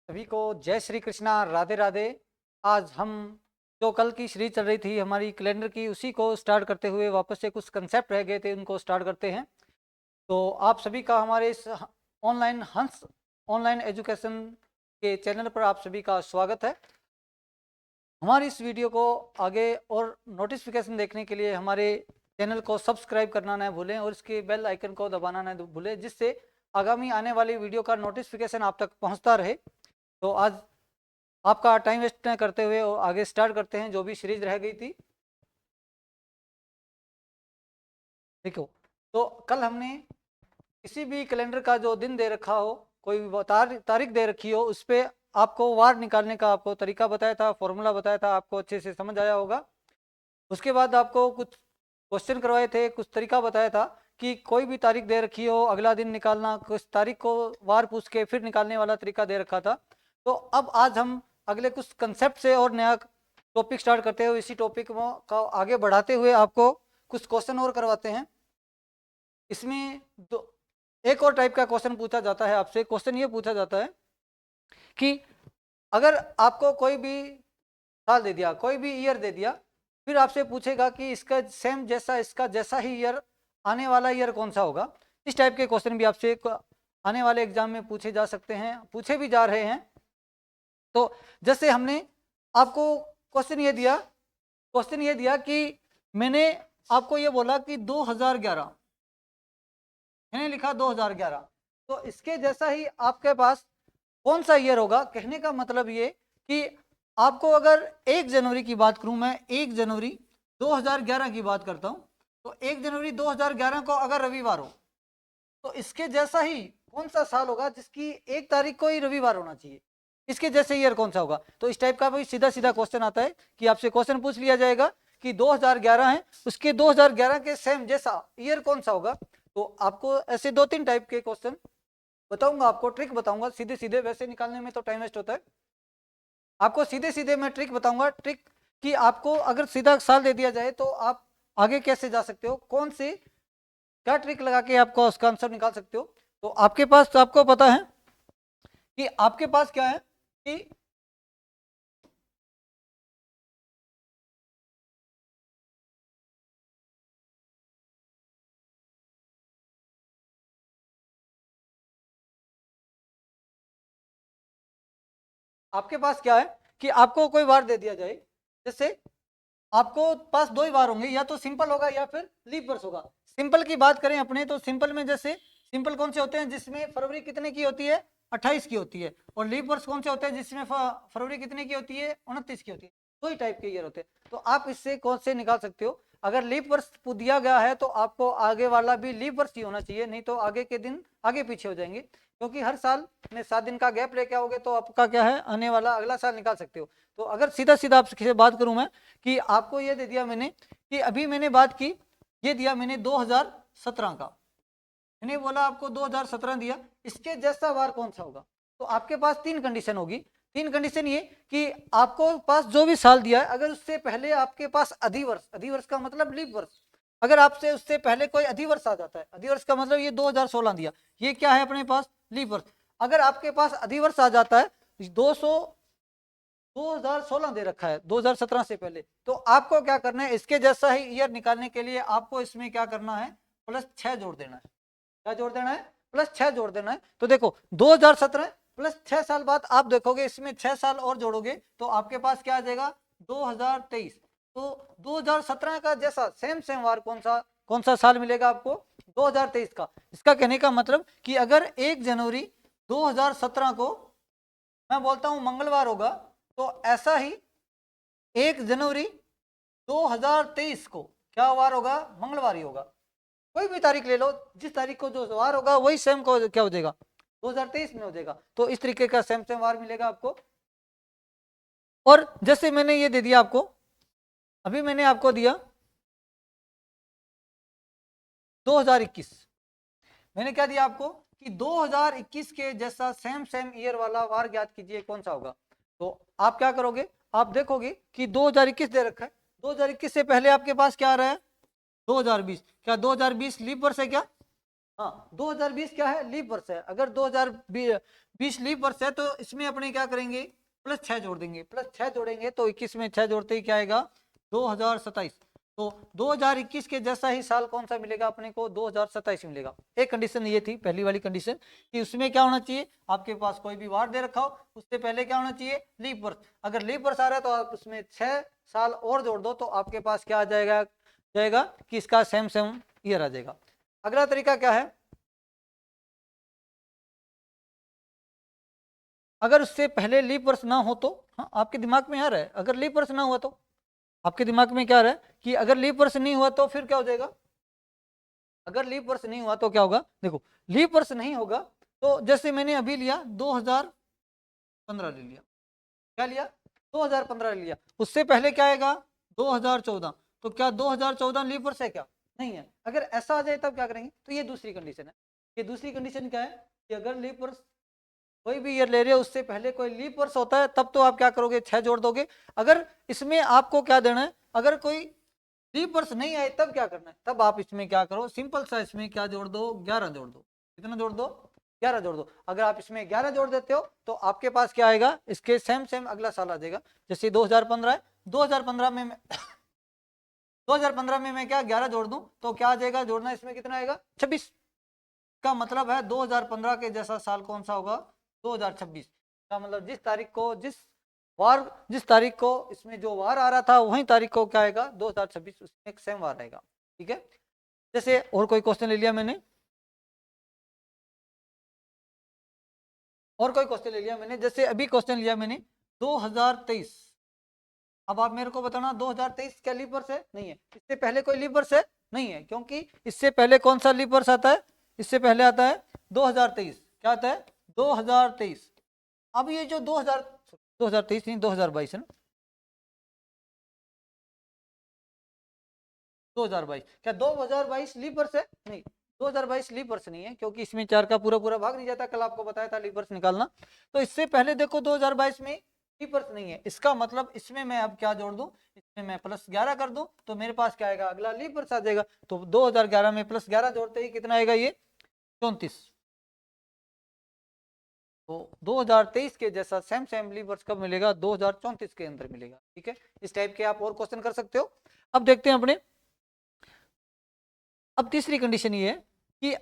सभी को जय श्री कृष्णा, राधे राधे। आज हम जो कल की सीरीज चल रही थी हमारी कैलेंडर की, उसी को स्टार्ट करते हुए वापस से कुछ कंसेप्ट रह गए थे, उनको स्टार्ट करते हैं। तो आप सभी का हमारे इस ऑनलाइन हंस ऑनलाइन एजुकेशन के चैनल पर आप सभी का स्वागत है। हमारी इस वीडियो को आगे और नोटिफिकेशन देखने के लिए हमारे चैनल को सब्सक्राइब करना न भूलें और इसके बेल आइकन को दबाना न भूलें, जिससे आगामी आने वाली वीडियो का नोटिफिकेशन आप तक पहुंचता रहे। तो आज आपका टाइम वेस्ट न करते हुए और आगे स्टार्ट करते हैं जो भी सीरीज रह गई थी। देखो, तो कल हमने किसी भी कैलेंडर का जो दिन दे रखा हो, कोई तारीख दे रखी हो, उस पर आपको वार निकालने का आपको तरीका बताया था, फॉर्मूला बताया था, आपको अच्छे से समझ आया होगा। उसके बाद आपको कुछ क्वेश्चन करवाए थे, कुछ तरीका बताया था कि कोई भी तारीख दे रखी हो, अगला दिन निकालना, कुछ तारीख को वार पूछ के फिर निकालने वाला तरीका दे रखा था। तो अब आज हम अगले कुछ कंसेप्ट से और नया टॉपिक स्टार्ट करते हुए इसी टॉपिक को आगे बढ़ाते हुए आपको कुछ क्वेश्चन और करवाते हैं। इसमें एक और टाइप का क्वेश्चन पूछा जाता है आपसे। क्वेश्चन ये पूछा जाता है कि अगर आपको कोई भी साल दे दिया, कोई भी ईयर दे दिया, फिर आपसे पूछेगा कि इसका सेम जैसा, इसका जैसा ही ईयर, आने वाला ईयर कौन सा होगा। इस टाइप के क्वेश्चन भी आपसे आने वाले एग्जाम में पूछे जा सकते हैं, पूछे भी जा रहे हैं। तो जैसे हमने आपको क्वेश्चन ये दिया कि मैंने आपको ये बोला कि 2011, मैंने लिखा 2011, तो इसके जैसा ही आपके पास कौन सा ईयर होगा। कहने का मतलब ये कि आपको अगर 1 जनवरी की बात करूं, मैं 1 जनवरी 2011 की बात करता हूं, तो 1 जनवरी 2011 को अगर रविवार हो, तो इसके जैसा ही कौन सा साल होगा जिसकी 1 तारीख को ही रविवार होना चाहिए, इसके जैसे ईयर कौन सा होगा। तो इस टाइप का भी सीधा सीधा क्वेश्चन आता है कि आपसे क्वेश्चन पूछ लिया जाएगा कि 2011 है, उसके 2011 के सेम जैसा ईयर कौन सा होगा। तो आपको ऐसे 2-3 टाइप के क्वेश्चन बताऊंगा, आपको ट्रिक बताऊंगा सीधे सीधे। वैसे निकालने में तो टाइम वेस्ट होता है, आपको सीधे सीधे मैं ट्रिक बताऊंगा। ट्रिक कि आपको अगर सीधा साल दे दिया जाए तो आप आगे कैसे जा सकते हो, कौन सी क्या ट्रिक लगा के आपको उसका आंसर निकाल सकते हो। तो आपके पास, तो आपको पता है कि आपके पास क्या है कि आपके पास क्या है कि आपको कोई वार दे दिया जाए, जैसे आपको पास 2 ही वार होंगे, या तो सिंपल होगा या फिर लीप वर्ष होगा। सिंपल की बात करें अपने, तो सिंपल में जैसे सिंपल कौन से होते हैं जिसमें फरवरी कितने की होती है, 28 की होती है। और लीप वर्ष कौन से होते हैं जिसमें फरवरी कितने की होती है, 29 की होती है। 2 ही टाइप के ईयर होते हैं। तो आप इससे कौन से निकाल सकते हो। अगर लीप वर्ष दिया गया है तो आपको आगे वाला भी लीप वर्ष ही होना चाहिए, नहीं तो आगे के दिन आगे पीछे हो जाएंगे, क्योंकि हर साल में 7 दिन का गैप लेके आओगे तो आपका क्या है, आने वाला अगला साल निकाल सकते हो। तो अगर सीधा सीधा आपसे बात करूं मैं कि आपको ये दे दिया मैंने कि अभी मैंने बात की, ये दिया मैंने 2017 का, मैंने बोला आपको 2017 दिया, इसके जैसा वार कौन सा होगा। तो आपके पास 3 कंडीशन होगी। 3 कंडीशन ये कि आपको पास जो भी साल दिया है, अगर उससे पहले आपके पास अधिवर्ष, अधिवर्ष का मतलब लीप वर्ष, अगर आपसे उससे पहले कोई अधिवर्ष आ जाता है, अधिवर्ष का मतलब ये 2016 दिया, ये क्या है अपने पास, लीप वर्ष। अगर आपके पास अधिवर्ष आ जाता है 2016 दे रखा है 2017 से पहले, तो आपको क्या करना है, इसके जैसा ही ईयर निकालने के लिए आपको इसमें क्या करना है, +6 जोड़ देना है। क्या जोड़ देना है, +6 जोड़ देना है। तो देखो 2017 प्लस 6 साल बाद आप देखोगे इसमें 6 साल और जोड़ोगे तो आपके पास क्या आ जाएगा, 2023। तो 2017 का जैसा सेम सेम वार कौन सा साल मिलेगा आपको, 2023 का। इसका कहने का मतलब कि अगर 1 जनवरी 2017 को मैं बोलता हूं मंगलवार होगा, तो ऐसा ही 1 जनवरी 2023 को क्या वार होगा, मंगलवार ही होगा। कोई भी तारीख ले लो, जिस तारीख को जो वार होगा वही सेम को क्या हो जाएगा, 2023 में हो जाएगा। तो इस तरीके का सेम सेम वार मिलेगा आपको। और जैसे मैंने ये दे दिया आपको, अभी मैंने आपको दिया 2021, मैंने क्या दिया आपको कि 2021 के जैसा सेम सेम ईयर वाला वार ज्ञात कीजिए कौन सा होगा। तो आप क्या करोगे, आप देखोगे कि 2021 दे रखा है, 2021 से पहले आपके पास क्या आ रहा है, 2020। क्या 2020 लीप वर्ष है क्या, हाँ 2020 क्या है, लीप वर्ष है। अगर 2020 लीप वर्ष है तो इसमें अपने क्या करेंगे, +6 जोड़ देंगे। +6 जोड़ेंगे तो 21 में 6 जोड़ते ही क्या आएगा, 2027। तो 2021 के जैसा ही साल कौन सा मिलेगा अपने को, 2027 मिलेगा। एक कंडीशन ये थी, पहली वाली कंडीशन, कि उसमें क्या होना चाहिए, आपके पास कोई भी वार दे रखा हो, उससे पहले क्या होना चाहिए, लीप वर्ष। अगर लीप वर्ष आ रहा है तो आप उसमें 6 साल और जोड़ दो तो आपके पास क्या आ जाएगा कि इसका सेम सेम ईयर आ जाएगा। अगला तरीका क्या है, अगर उससे पहले लीप वर्ष ना हो तो, हाँ आपके दिमाग में आ रहा है, अगर लीप वर्ष ना हुआ तो आपके दिमाग में क्या आ रहा है कि अगर लीप वर्ष नहीं हुआ तो फिर क्या हो जाएगा, अगर लीप वर्ष नहीं हुआ तो क्या होगा, देखो लीप वर्ष नहीं होगा तो जैसे मैंने अभी लिया 2015 ले लिया, क्या लिया, 2015 ले लिया, उससे पहले क्या आएगा 2014, तो क्या 2014 लीप वर्ष है क्या, नहीं है। अगर ऐसा आ जाए तब क्या करेंगे, तो ये दूसरी कंडीशन है। ये दूसरी कंडीशन क्या है कि अगर लीप वर्ष कोई भी ईयर ले रहे हो उससे पहले कोई लीप वर्ष होता है तब तो आप क्या करोगे, 6 जोड़ दोगे। अगर इसमें आपको क्या देना है, अगर कोई लीप वर्ष नहीं आए तब क्या करना है, तब आप इसमें क्या करो, सिंपल सा इसमें क्या जोड़ दो, 11 जोड़ दो। कितना जोड़ दो, 11 जोड़ दो। अगर आप इसमें 11 जोड़ देते हो तो आपके पास क्या आएगा, इसके सेम सेम अगला साल आ जाएगा। जैसे 2015 है, 2015 में 2015 में मैं क्या 11 जोड़ दूं तो क्या आ जाएगा, जोड़ना इसमें कितना आएगा, 26। का मतलब है 2015 के जैसा साल कौन सा होगा, 2026 का मतलब जिस तारीख को इसमें जो वार आ रहा था वही तारीख को क्या आएगा, 2026 उसमें एक सेम वार आएगा। ठीक है, जैसे और कोई क्वेश्चन ले लिया मैंने, जैसे अभी क्वेश्चन लिया मैंने 2023। अब आप मेरे को बताना 2023 क्या लीप वर्ष है, नहीं है। इससे पहले कोई लीप वर्ष है, नहीं है, क्योंकि इससे पहले कौन सा लीप वर्ष आता है, इससे पहले आता है 2023। क्या आता है, 2023। अब ये जो 2023 नहीं 2022 है ना, 2022, क्या 2022 लीप वर्ष है, नहीं 2022 लीप वर्ष नहीं है, क्योंकि इसमें 4 का पूरा पूरा भाग नहीं जाता, कल आपको बताया था लीप वर्ष निकालना। तो इससे पहले देखो 2022 में लीप वर्ष नहीं है, इसका मतलब इसमें मैं अब क्या जोड़ दूं, इसमें मैं +11 कर दूं तो मेरे पास क्या आएगा, अगला लीप वर्ष आ जाएगा। तो 2011 में +11 जोड़ते ही कितना आएगा, ये 34। तो 2023 के जैसा सेम सेम लीप वर्ष कब मिलेगा, 2034 के अंदर मिलेगा। ठीक है, इस टाइप के आप और क्वेश्चन कर सकते हो। अब देखते हैं अपने, अब तीसरी कंडीशन ये है कि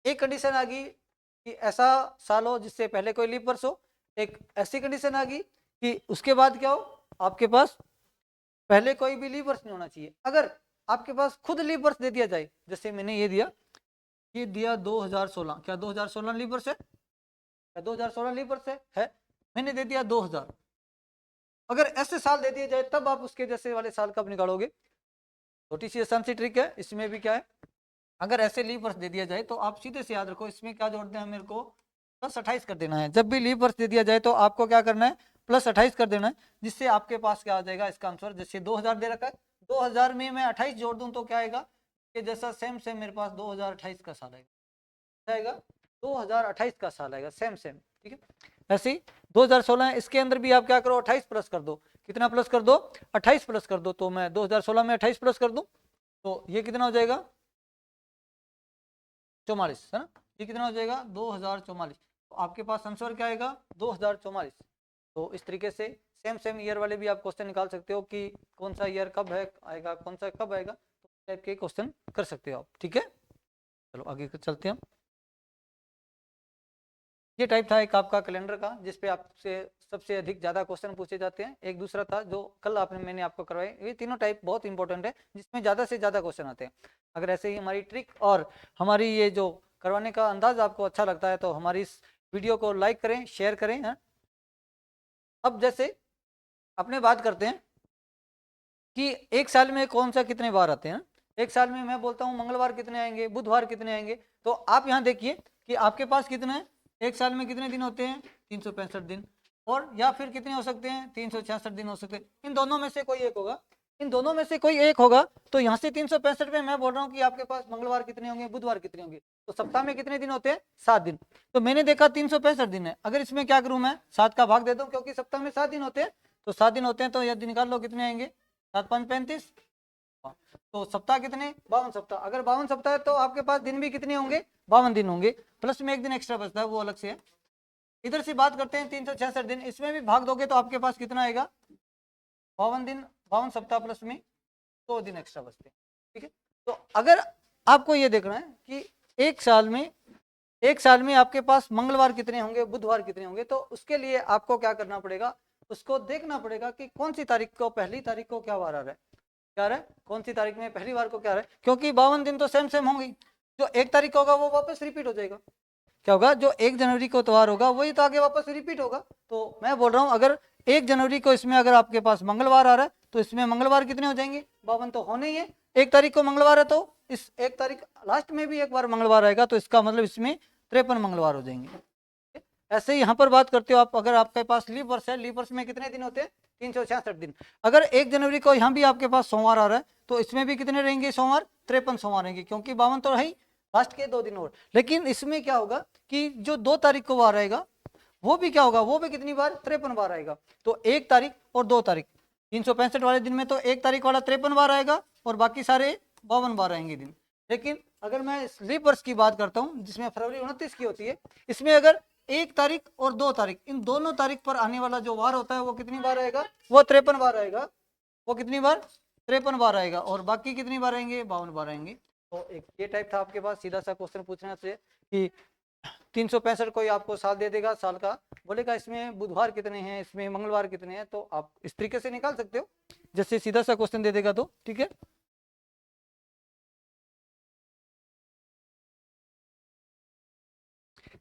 एक कंडीशन आ गई कि ऐसा साल हो जिससे पहले कोई लीप वर्ष हो, एक ऐसी कंडीशन आ गई कि उसके बाद क्या हो, आपके पास पहले कोई भी लीप वर्ष नहीं होना चाहिए। अगर आपके पास खुद लीप वर्ष दे दिया जाए, जैसे मैंने ये दिया 2016, क्या 2016 लीप वर्ष है, क्या 2016 लीप वर्ष है, मैंने दे दिया 2000। अगर ऐसे साल दे दिए जाए तब आप उसके जैसे वाले साल कब निकालोगे, छोटी सी आसान सी ट्रिक है इसमें भी। क्या है, अगर ऐसे लीप वर्ष दे दिया जाए तो आप सीधे से याद रखो, इसमें क्या जोड़ते हैं, मेरे को +28 कर देना है। जब भी लीप वर्ष दे दिया जाए तो आपको क्या करना है, +28 कर देना है, जिससे आपके पास क्या आ जाएगा इसका आंसर। जैसे 2000 दे रखा है, 2000 में मैं 28 जोड़ दूं तो क्या आएगा, कि जैसा सेम सेम मेरे पास 2028 का साल आएगा, 2028 का साल आएगा सेम सेम। ठीक है, ऐसे ही 2016 है, इसके अंदर भी आप क्या करो, 28 प्लस कर दो। कितना प्लस कर दो, 28 प्लस कर दो। तो मैं 2016 में 28 प्लस कर दूं तो ये कितना हो जाएगा, 44 है ना, ये कितना हो जाएगा 2044। तो आपके पास आंसर क्या आएगा, 2044। तो इस तरीके से सेम सेम ईयर वाले भी आप क्वेश्चन निकाल सकते हो कि कौन सा ईयर कब है आएगा, कौन सा कब आएगा, तो इस टाइप के क्वेश्चन कर सकते हो आप। ठीक है, चलो आगे चलते हैं। ये टाइप था एक आपका कैलेंडर का, जिसपे आपसे सबसे अधिक ज़्यादा क्वेश्चन पूछे जाते हैं। एक दूसरा था जो कल मैंने आपको करवाए। ये तीनों टाइप बहुत इंपॉर्टेंट है, जिसमें ज़्यादा से ज़्यादा क्वेश्चन आते हैं। अगर ऐसे ही हमारी ट्रिक और हमारी ये जो करवाने का अंदाज आपको अच्छा लगता है तो हमारी इस वीडियो को लाइक करें, शेयर करें। है, अब जैसे अपने बात करते हैं कि एक साल में कौन सा कितने बार आते हैं। एक साल में मैं बोलता हूँ मंगलवार कितने आएंगे, बुधवार कितने आएंगे। तो आप यहाँ देखिए कि आपके पास कितने हैं, एक साल में कितने दिन होते हैं, 365 दिन, और या फिर कितने हो सकते हैं, 366 दिन हो सकते हैं। इन दोनों में से कोई एक होगा, इन दोनों में से कोई एक होगा। तो यहाँ से 365 में मैं बोल रहा हूँ कि आपके पास मंगलवार कितने होंगे, बुधवार कितने होंगे। तो सप्ताह में कितने दिन होते हैं, 7 दिन। तो मैंने देखा 365 दिन है, अगर इसमें क्या करूँ मैं, 7 का भाग दे दूँ, क्योंकि सप्ताह में 7 दिन होते हैं। तो 7 दिन होते हैं तो यदि निकाल लो कितने आएंगे, 7 5 35, तो सप्ताह कितने, 52 सप्ताह। अगर 52 सप्ताह है तो आपके पास दिन भी कितने होंगे, 52 दिन होंगे, प्लस में एक दिन एक्स्ट्रा बचता है वो अलग से है। इधर से बात करते हैं 366 दिन, इसमें भी भाग दोगे तो आपके पास कितना आएगा, 52 दिन, 52 सप्ताह प्लस में 2 दिन एक्स्ट्रा बचते हैं, ठीक है। तो अगर आपको ये देखना है कि एक साल में आपके पास मंगलवार कितने होंगे, बुधवार कितने होंगे, तो उसके लिए आपको क्या करना पड़ेगा, उसको देखना पड़ेगा कि कौन सी तारीख को, पहली तारीख को क्या वार आ रहा है, क्या रहा है, कौन सी तारीख में पहली बार को क्या रहा है, क्योंकि 52 दिन तो सेम होंगे। जो 1 तारीख होगा वो वापस रिपीट हो जाएगा, क्या होगा, जो 1 जनवरी को त्योहार होगा वही तो आगे वापस रिपीट होगा। तो मैं बोल रहा हूँ अगर 1 जनवरी को इसमें अगर आपके पास मंगलवार आ रहा है तो इसमें मंगलवार कितने हो जाएंगे, 52 तो होने ही है। 1 तारीख को मंगलवार है तो इस 1 तारीख लास्ट में भी एक बार मंगलवार आएगा, तो इसका मतलब इसमें 53 मंगलवार हो जाएंगे। ऐसे ही यहाँ पर बात करते हो आप, अगर आपके पास लीप वर्ष है, लीप वर्ष में कितने दिन होते हैं, 366 दिन। अगर 1 जनवरी को यहाँ भी आपके पास सोमवार आ रहा है तो इसमें भी कितने रहेंगे सोमवार, 53 सोमवार रहेंगे, क्योंकि 52 तो है ही, लास्ट के 2 दिन और। लेकिन इसमें क्या होगा कि जो 2 तारीख को वार आएगा वो भी क्या होगा, वो भी कितनी बार, 53 बार आएगा। तो 1 तारीख और 2 तारीख, 365 वाले दिन में तो 1 तारीख वाला 53 बार आएगा और बाकी सारे 52 बार आएंगे दिन। लेकिन अगर मैं लीप वर्ष की बात करता हूँ जिसमें फरवरी 29 की होती है, इसमें अगर 1 तारीख और 2 तारीख, इन दोनों तारीख पर आने वाला जो वार होता है वो कितनी बार आएगा, वो 53 बार आएगा, वो कितनी बार, 53 बार आएगा, और बाकी कितनी बार आएंगे, 52 बार आएंगे। तो एक ये टाइप था आपके पास, सीधा सा क्वेश्चन पूछना चाहिए कि 365 कोई आपको साल दे देगा, साल का बोलेगा इसमें बुधवार कितने हैं, इसमें मंगलवार कितने हैं, तो आप इस तरीके से निकाल सकते हो, जैसे सीधा सा क्वेश्चन दे देगा तो, ठीक है।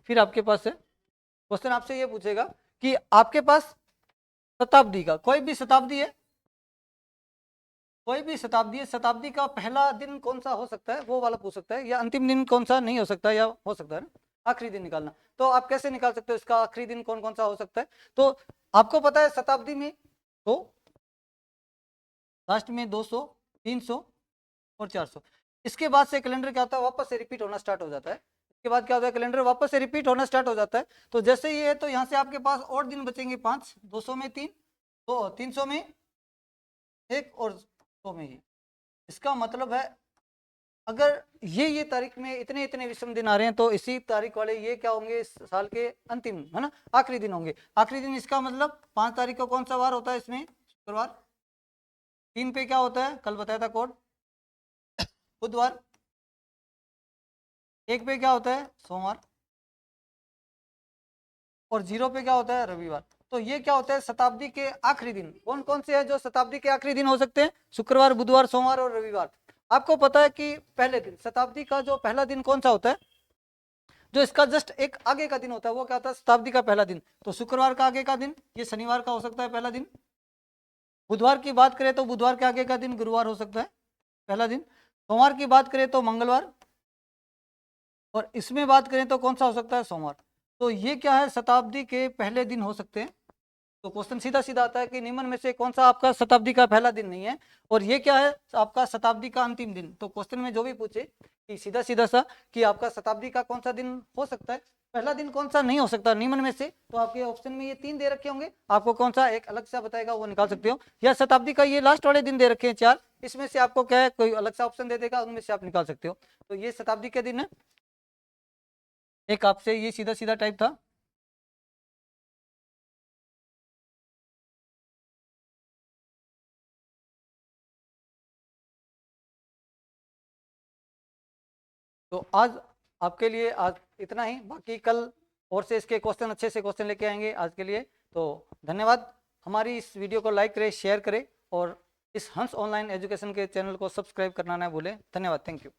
फिर आपके पास है क्वेश्चन, आपसे ये पूछेगा कि आपके पास शताब्दी का कोई भी शताब्दी है, कोई भी शताब्दी है, शताब्दी का पहला दिन कौन सा हो सकता है वो वाला पूछ सकता है, या अंतिम दिन कौन सा नहीं हो सकता, या हो सकता है ना आखिरी दिन निकालना। तो आप कैसे निकाल सकते हो इसका आखिरी दिन कौन कौन सा हो सकता है। तो आपको पता है शताब्दी में तो लास्ट में 200, 300 और 400, इसके बाद से कैलेंडर क्या होता है, वापस से रिपीट होना स्टार्ट हो जाता है। इसके बाद क्या होता है, कैलेंडर वापस से रिपीट होना स्टार्ट हो जाता है। तो जैसे ये है तो यहाँ से आपके पास और दिन बचेंगे 5, 200 में 3, तो 300 में 1 और 100 में ही। इसका मतलब है अगर ये तारीख में इतने इतने विषम दिन आ रहे हैं तो इसी तारीख वाले ये क्या होंगे, इस साल के अंतिम, है ना, आखिरी दिन होंगे। आखिरी दिन इसका मतलब 5 तारीख को कौन सा वार होता है, इसमें शुक्रवार। 3 पे क्या होता है, कल बताया था कोड, बुधवार। 1 पे क्या होता है, सोमवार। और 0 पे क्या होता है, रविवार। तो ये क्या होता है, शताब्दी के आखिरी दिन कौन कौन से हैं जो शताब्दी के आखिरी दिन हो सकते हैं, शुक्रवार, बुधवार, सोमवार और रविवार। आपको पता है कि पहले दिन शताब्दी का जो पहला दिन कौन सा होता है, जो इसका जस्ट एक आगे का दिन होता है वो क्या होता है, शताब्दी का पहला दिन। तो शुक्रवार का आगे का दिन ये शनिवार का हो सकता है पहला दिन। बुधवार की बात करें तो बुधवार के आगे का दिन गुरुवार हो सकता है पहला दिन। सोमवार की बात करें तो मंगलवार, और इसमें बात करें तो कौन सा हो सकता है, सोमवार। तो ये क्या है, शताब्दी के पहले दिन हो सकते हैं। तो क्वेश्चन सीधा सीधा आता है कि निम्न में से कौन सा आपका शताब्दी का पहला दिन नहीं है, और ये क्या है आपका शताब्दी का अंतिम दिन। तो क्वेश्चन में जो भी पूछे कि सीधा सीधा सा कि आपका शताब्दी का कौन सा दिन हो सकता है, पहला दिन कौन सा नहीं हो सकता निम्न में से, तो आपके ऑप्शन में ये 3 दे रखे होंगे, आपको कौन सा एक अलग सा बताएगा वो निकाल सकते हो, या शताब्दी का ये लास्ट वाले दिन दे रखे हैं 4, इसमें से आपको क्या है कोई अलग सा ऑप्शन दे देगा, उनमें से आप निकाल सकते हो। तो ये शताब्दी के दिन है, एक आपसे ये सीधा सीधा टाइप था। तो आज आपके लिए आज इतना ही, बाकी कल और से इसके क्वेश्चन अच्छे से क्वेश्चन लेके आएंगे। आज के लिए तो धन्यवाद। हमारी इस वीडियो को लाइक करें, शेयर करें, और इस हंस ऑनलाइन एजुकेशन के चैनल को सब्सक्राइब करना ना भूलें। धन्यवाद, थैंक यू।